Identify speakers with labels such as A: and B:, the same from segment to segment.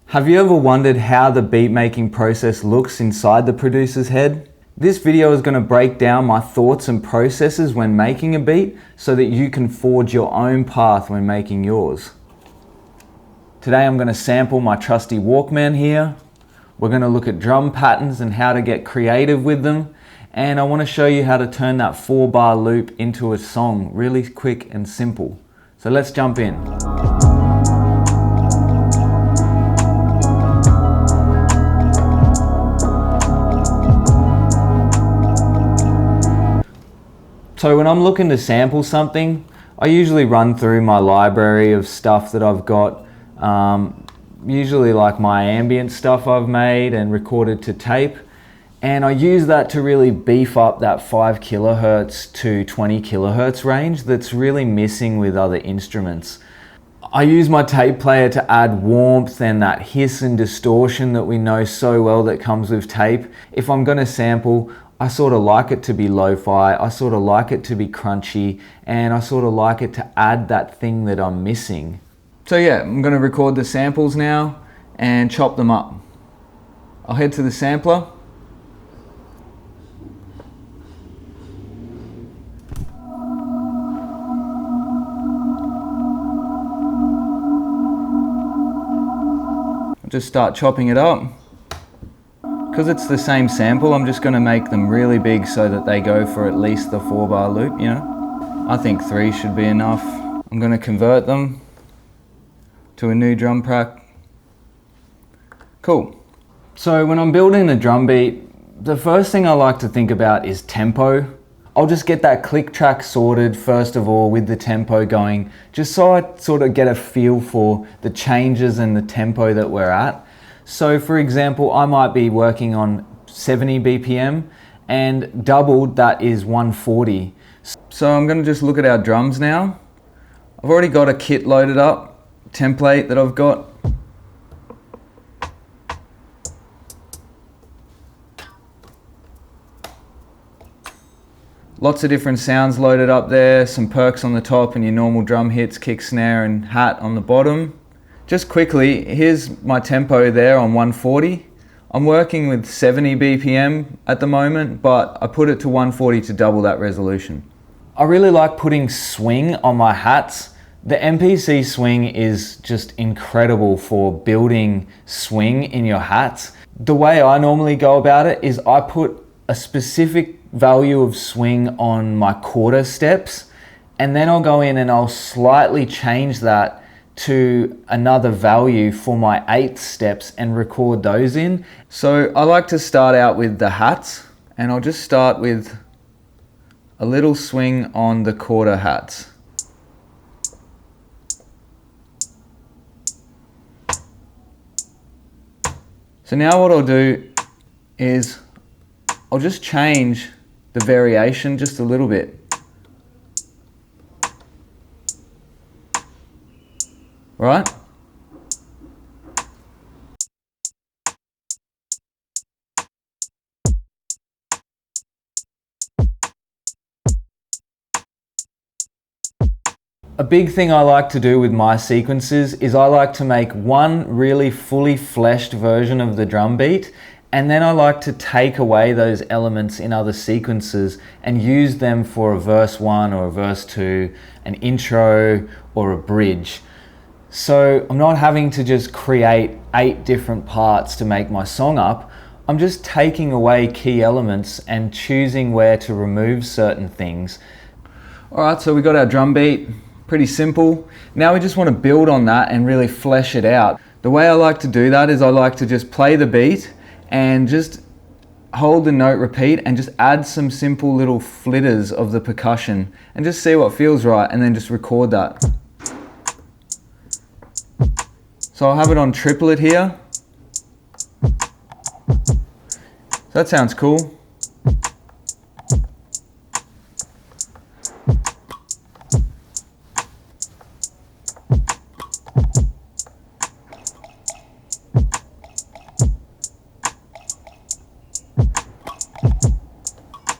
A: Have you ever wondered how the beat making process looks inside the producer's head? This video is going to break down my thoughts and processes when making a beat so that you can forge your own path when making yours. Today I'm going to sample my trusty Walkman here. We're going to look at drum patterns and how to get creative with them. And I want to show you how to turn that 4-bar loop into a song really quick and simple. So let's jump in. So when I'm looking to sample something, I usually run through my library of stuff that I've got, usually like my ambient stuff I've made and recorded to tape, and I use that to really beef up that 5 kilohertz to 20 kilohertz range that's really missing with other instruments. I use my tape player to add warmth and that hiss and distortion that we know so well that comes with tape. If I'm going to sample, I sort of like it to be lo-fi, I sort of like it to be crunchy, and I sort of like it to add that thing that I'm missing. So yeah, I'm going to record the samples now and chop them up. I'll head to the sampler. I'll just start chopping it up. Because it's the same sample, I'm just going to make them really big so that they go for at least the 4-bar loop, you know. I think 3 should be enough. I'm going to convert them to a new drum pack. Cool. So when I'm building a drum beat, the first thing I like to think about is tempo. I'll just get that click track sorted first of all with the tempo going, just so I sort of get a feel for the changes and the tempo that we're at. So for example, I might be working on 70 BPM and doubled that is 140. So I'm going to just look at our drums now. I've already got a kit loaded up, template that I've got. Lots of different sounds loaded up there, some perks on the top and your normal drum hits, kick, snare and hat on the bottom. Just quickly, here's my tempo there on 140. I'm working with 70 BPM at the moment, but I put it to 140 to double that resolution. I really like putting swing on my hats. The MPC swing is just incredible for building swing in your hats. The way I normally go about it is I put a specific value of swing on my quarter steps, and then I'll go in and I'll slightly change that to another value for my 8th steps and record those in. So I like to start out with the hats, and I'll just start with a little swing on the quarter hats. So now what I'll do is I'll just change the variation just a little bit. Right? A big thing I like to do with my sequences is I like to make one really fully fleshed version of the drum beat, and then I like to take away those elements in other sequences and use them for a verse 1 or a verse 2, an intro or a bridge. So I'm not having to just create 8 different parts to make my song up. I'm just taking away key elements and choosing where to remove certain things. Alright, so we got our drum beat, pretty simple. Now we just want to build on that and really flesh it out. The way I like to do that is I like to just play the beat and just hold the note repeat and just add some simple little flitters of the percussion and just see what feels right, and then just record that. So I'll have it on triplet here. So that sounds cool.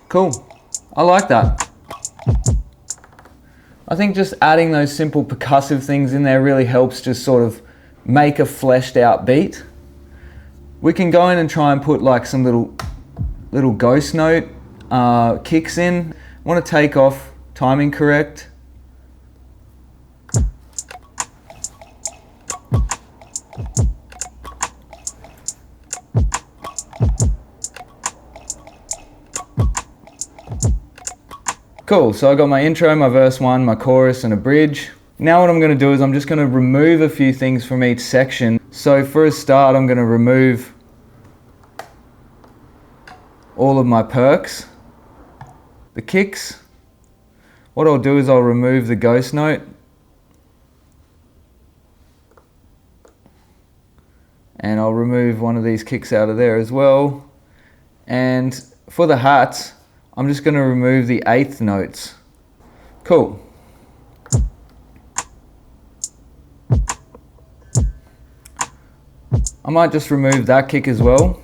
A: Cool. I like that. I think just adding those simple percussive things in there really helps just sort of make a fleshed out beat. We can go in and try and put like some little ghost note kicks in. Want to take off timing correct. Cool, so I got my intro, my verse 1, my chorus and a bridge. Now what I'm going to do is I'm just going to remove a few things from each section. So for a start, I'm going to remove all of my perks, the kicks. What I'll do is I'll remove the ghost note. And I'll remove one of these kicks out of there as well. And for the hats, I'm just going to remove the 8th notes. Cool. I might just remove that kick as well.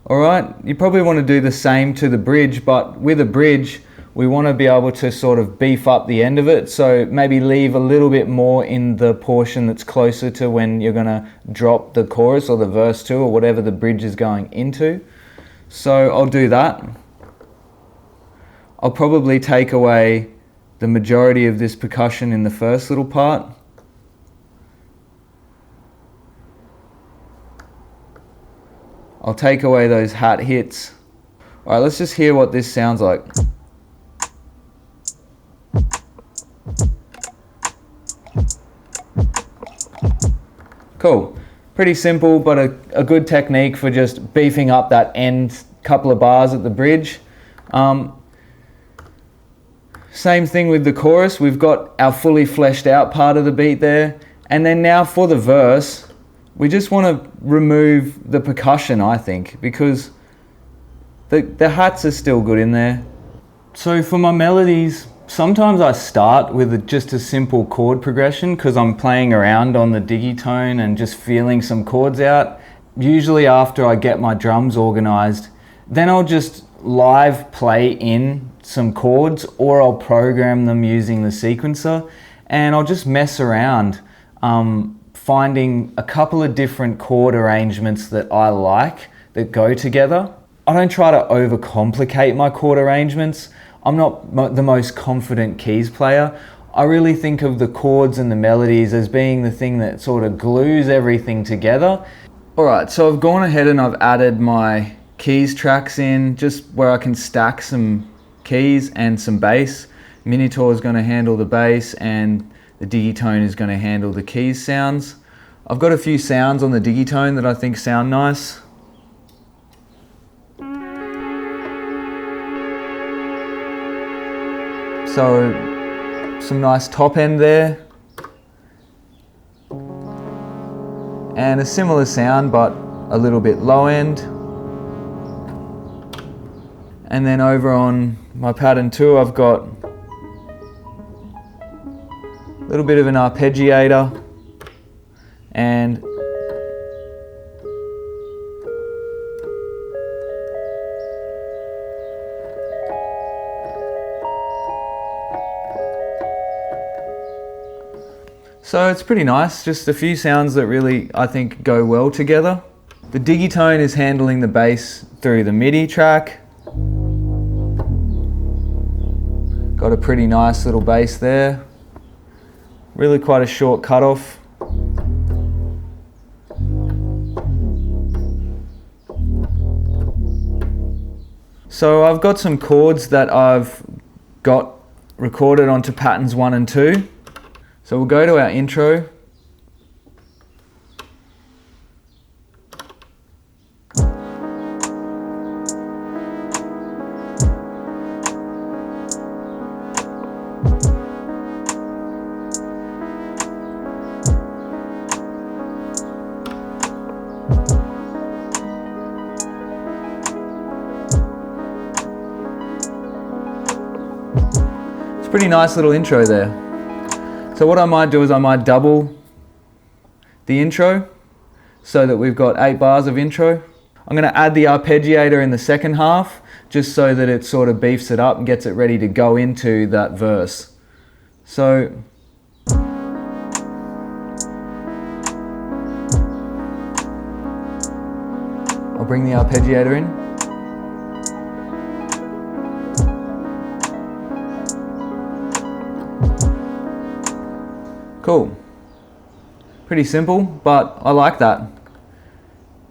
A: Alright, you probably want to do the same to the bridge, but with a bridge, we want to be able to sort of beef up the end of it. So maybe leave a little bit more in the portion that's closer to when you're going to drop the chorus or the verse 2 or whatever the bridge is going into. So I'll do that. I'll probably take away the majority of this percussion in the first little part. I'll take away those hat hits. Alright, let's just hear what this sounds like. Cool. Pretty simple, but a good technique for just beefing up that end couple of bars at the bridge. Same thing with the chorus. We've got our fully fleshed out part of the beat there. And then now for the verse, we just want to remove the percussion, I think, because the hats are still good in there. So for my melodies, sometimes I start with just a simple chord progression because I'm playing around on the digitone and just feeling some chords out. Usually after I get my drums organized, then I'll just live play in some chords, or I'll program them using the sequencer, and I'll just mess around finding a couple of different chord arrangements that I like that go together. I don't try to overcomplicate my chord arrangements. I'm not the most confident keys player. I really think of the chords and the melodies as being the thing that sort of glues everything together. Alright, so I've gone ahead and I've added my keys tracks in, just where I can stack some keys and some bass. Minitor is going to handle the bass and the digitone is going to handle the keys sounds. I've got a few sounds on the digitone that I think sound nice. So some nice top end there. And a similar sound but a little bit low end. And then over on my pattern 2 I've got a little bit of an arpeggiator and so it's pretty nice, just a few sounds that really I think go well together. The digitone is handling the bass through the MIDI track. Got a pretty nice little bass there. Really quite a short cutoff. So I've got some chords that I've got recorded onto patterns 1 and 2. So we'll go to our intro. It's a pretty nice little intro there. So what I might do is I might double the intro so that we've got 8 bars of intro. I'm going to add the arpeggiator in the second half just so that it sort of beefs it up and gets it ready to go into that verse. So I'll bring the arpeggiator in. Cool. Pretty simple, but I like that.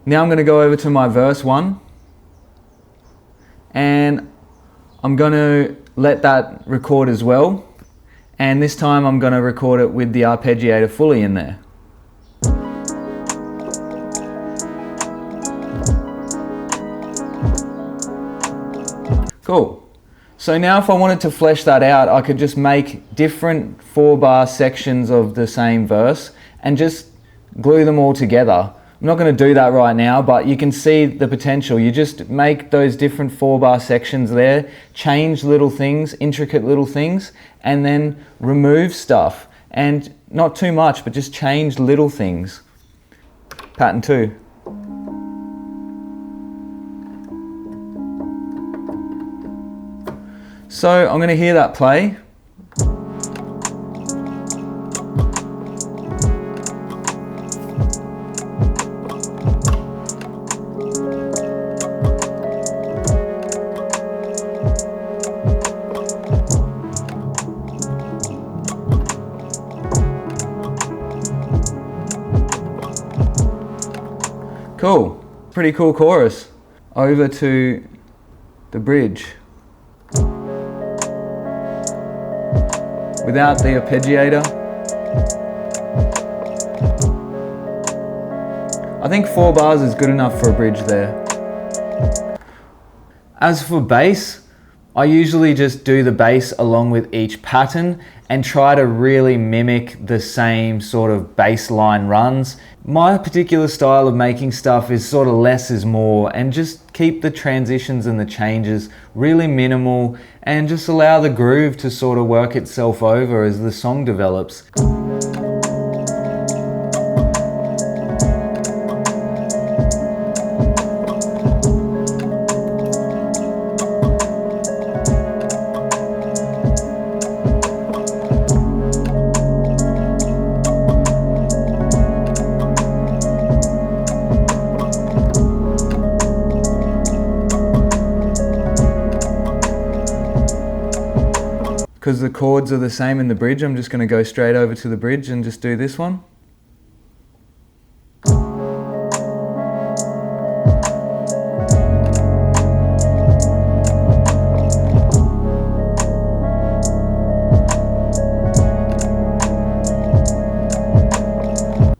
A: Now I'm going to go over to my verse 1 and I'm going to let that record as well, and this time I'm going to record it with the arpeggiator fully in there. Cool. So now if I wanted to flesh that out, I could just make different 4-bar sections of the same verse and just glue them all together. I'm not going to do that right now, but you can see the potential. You just make those different 4-bar sections there, change little things, intricate little things, and then remove stuff. And not too much, but just change little things. Pattern 2. So I'm going to hear that play. Cool, pretty cool chorus. Over to the bridge. Without the arpeggiator. I think 4 bars is good enough for a bridge there. As for bass, I usually just do the bass along with each pattern and try to really mimic the same sort of bass line runs. My particular style of making stuff is sort of less is more, and just keep the transitions and the changes really minimal and just allow the groove to sort of work itself over as the song develops. Because the chords are the same in the bridge, I'm just going to go straight over to the bridge and just do this one.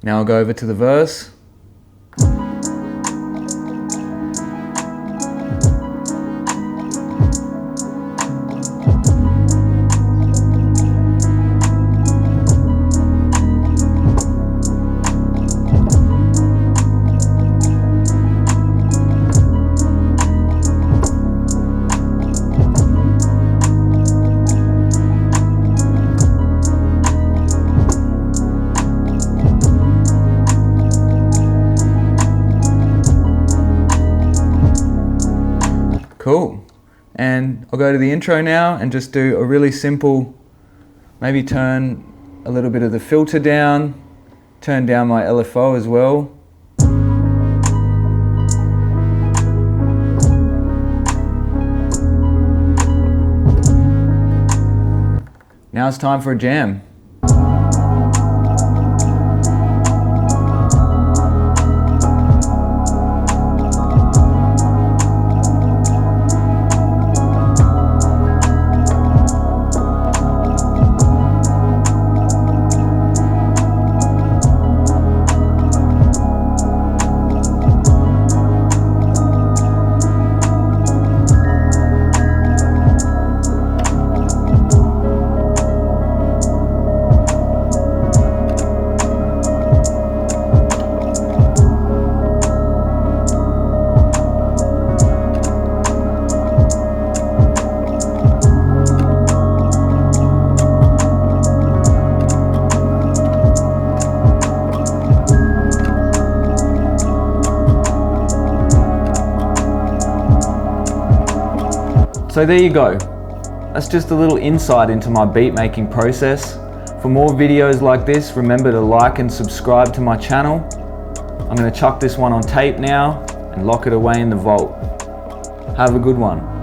A: Now I'll go over to the verse. Cool. And I'll go to the intro now and just do a really simple, maybe turn a little bit of the filter down, turn down my LFO as well. Now it's time for a jam. So there you go. That's just a little insight into my beat making process. For more videos like this, remember to like and subscribe to my channel. I'm going to chuck this one on tape now and lock it away in the vault. Have a good one.